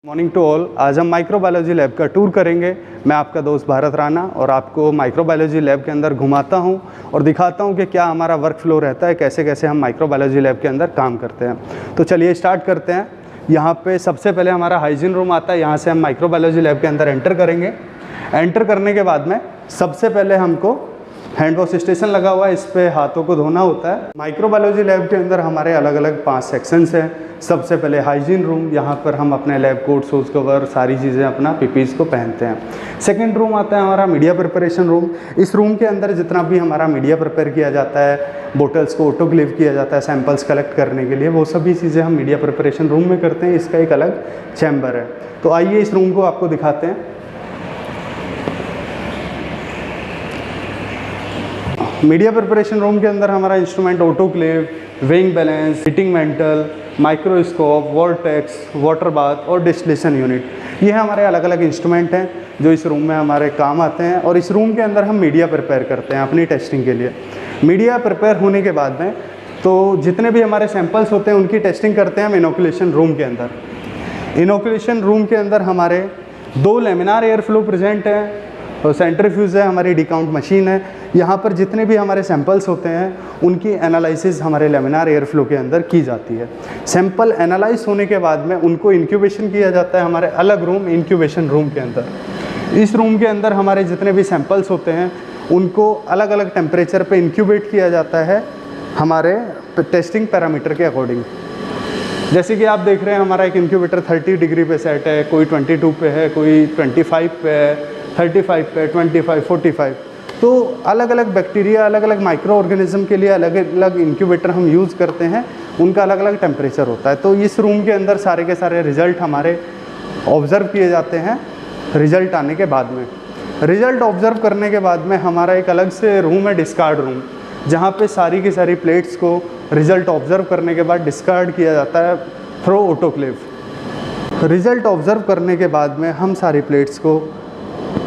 Morning to all. आज हम microbiology lab का टूर करेंगे। मैं आपका दोस्त भारत राणा और आपको माइक्रोबायोलॉजी लैब के अंदर घुमाता हूं और दिखाता हूं कि क्या हमारा वर्क फ्लो रहता है, कैसे कैसे हम माइक्रोबायोलॉजी लैब के अंदर काम करते हैं। तो चलिए स्टार्ट करते हैं। यहाँ पे सबसे पहले हमारा हाइजीन रूम आता है। यहाँ से हम माइक्रोबायोलॉजी लैब के अंदर एंटर करेंगे। एंटर करने के बाद में सबसे पहले हमको हैंड वॉश स्टेशन लगा हुआ है, इस पे हाथों को धोना होता है। माइक्रोबायोलॉजी लैब के अंदर हमारे अलग अलग 5 सेक्शंस हैं। सबसे पहले हाइजीन रूम, यहाँ पर हम अपने लैब कोट, शूज़ कवर, सारी चीज़ें अपना पीपीज को पहनते हैं। सेकंड रूम आता है हमारा मीडिया प्रिपरेशन रूम। इस रूम के अंदर जितना भी हमारा मीडिया प्रिपेयर किया जाता है, बोटल्स को ऑटोक्लेव किया जाता है सैंपल्स कलेक्ट करने के लिए, वो सभी चीज़ें हम मीडिया प्रिपरेशन रूम में करते हैं। इसका एक अलग चैम्बर है। तो आइए इस रूम को आपको दिखाते हैं। मीडिया प्रिपरेशन रूम के अंदर हमारा instrument autoclave, weighing balance, heating mental, microscope, vortex, water bath और डिस्टिलेशन यूनिट, ये हमारे अलग अलग इंस्ट्रूमेंट हैं जो इस रूम में हमारे काम आते हैं। और इस रूम के अंदर हम मीडिया प्रिपेयर करते हैं अपनी टेस्टिंग के लिए। मीडिया प्रिपेयर होने के बाद में तो जितने भी हमारे सैंपल्स होते हैं उनकी टेस्टिंग करते हैं हम इनोकुलेशन रूम के अंदर। इनोकुलेशन रूम के अंदर हमारे 2 लेमिनार एयर फ्लो प्रेजेंट हैं और सेंट्रीफ्यूज है, हमारी डिकाउंट मशीन है। यहाँ पर जितने भी हमारे सैंपल्स होते हैं उनकी एनालिसिस हमारे लेमिनार एयर फ्लो के अंदर की जाती है। सैंपल एनालाइज होने के बाद में उनको इंक्यूबेशन किया जाता है हमारे अलग रूम, इंक्यूबेशन रूम के अंदर। इस रूम के अंदर हमारे जितने भी सैंपल्स होते हैं उनको अलग अलग टेम्परेचर पे इंक्यूबेट किया जाता है हमारे टेस्टिंग पैरामीटर के अकॉर्डिंग। जैसे कि आप देख रहे हैं हमारा एक इंक्यूबेटर 30 डिग्री पे सेट है, कोई 22 पे है, कोई 25 पे है, 35 पे, 25, 45। तो अलग अलग बैक्टीरिया, अलग अलग माइक्रो ऑर्गेनिज्म के लिए अलग अलग इंक्यूबेटर हम यूज़ करते हैं, उनका अलग अलग टेम्परेचर होता है। तो इस रूम के अंदर सारे के सारे रिज़ल्ट हमारे ऑब्ज़र्व किए जाते हैं। रिज़ल्ट आने के बाद में, रिज़ल्ट ऑब्ज़र्व करने के बाद में हमारा एक अलग से रूम है, डिस्कार्ड रूम, जहाँ पे सारी की सारी प्लेट्स को रिज़ल्ट ऑब्ज़र्व करने के बाद डिस्कार्ड किया जाता है थ्रू ऑटोक्लेव। रिज़ल्ट ऑब्ज़र्व करने के बाद में हम सारी प्लेट्स को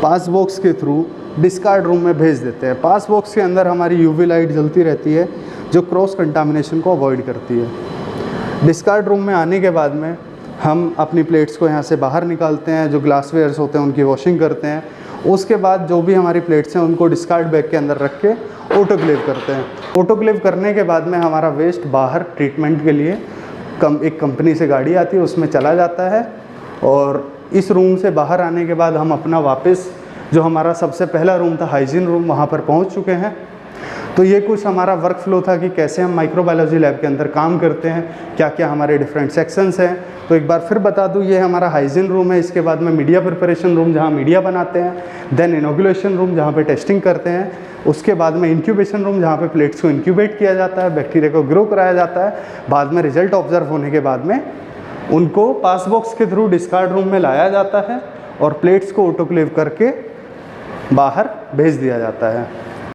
पास बॉक्स के थ्रू डिस्कार्ड रूम में भेज देते हैं। पास बॉक्स के अंदर हमारी यूवी लाइट जलती रहती है जो क्रॉस कंटामिनेशन को अवॉइड करती है। डिस्कार्ड रूम में आने के बाद में हम अपनी प्लेट्स को यहाँ से बाहर निकालते हैं, जो ग्लासवेयर्स होते हैं उनकी वॉशिंग करते हैं। उसके बाद जो भी हमारी प्लेट्स हैं उनको डिस्कार्ड बैग के अंदर रख के ऑटोक्लेव करते हैं। ऑटोक्लेव करने के बाद में हमारा वेस्ट बाहर ट्रीटमेंट के लिए एक कंपनी से गाड़ी आती है, उसमें चला जाता है। और इस रूम से बाहर आने के बाद हम अपना वापस जो हमारा सबसे पहला रूम था हाइजीन रूम, वहाँ पर पहुँच चुके हैं। तो ये कुछ हमारा वर्क फ्लो था कि कैसे हम माइक्रोबायोलॉजी लैब के अंदर काम करते हैं, क्या क्या हमारे डिफरेंट सेक्शंस हैं। तो एक बार फिर बता दूँ, ये हमारा हाइजीन रूम है। इसके बाद में मीडिया प्रिपरेशन रूम जहाँ मीडिया बनाते हैं, देन इनोकुलेशन रूम जहाँ पे टेस्टिंग करते हैं, उसके बाद में इंक्यूबेशन रूम जहाँ पे प्लेट्स को इंक्यूबेट किया जाता है, बैक्टीरिया को ग्रो कराया जाता है। बाद में रिजल्ट ऑब्जर्व होने के बाद में उनको पास बॉक्स के थ्रू डिस्कार्ड रूम में लाया जाता है और प्लेट्स को ऑटोक्लेव करके बाहर भेज दिया जाता है।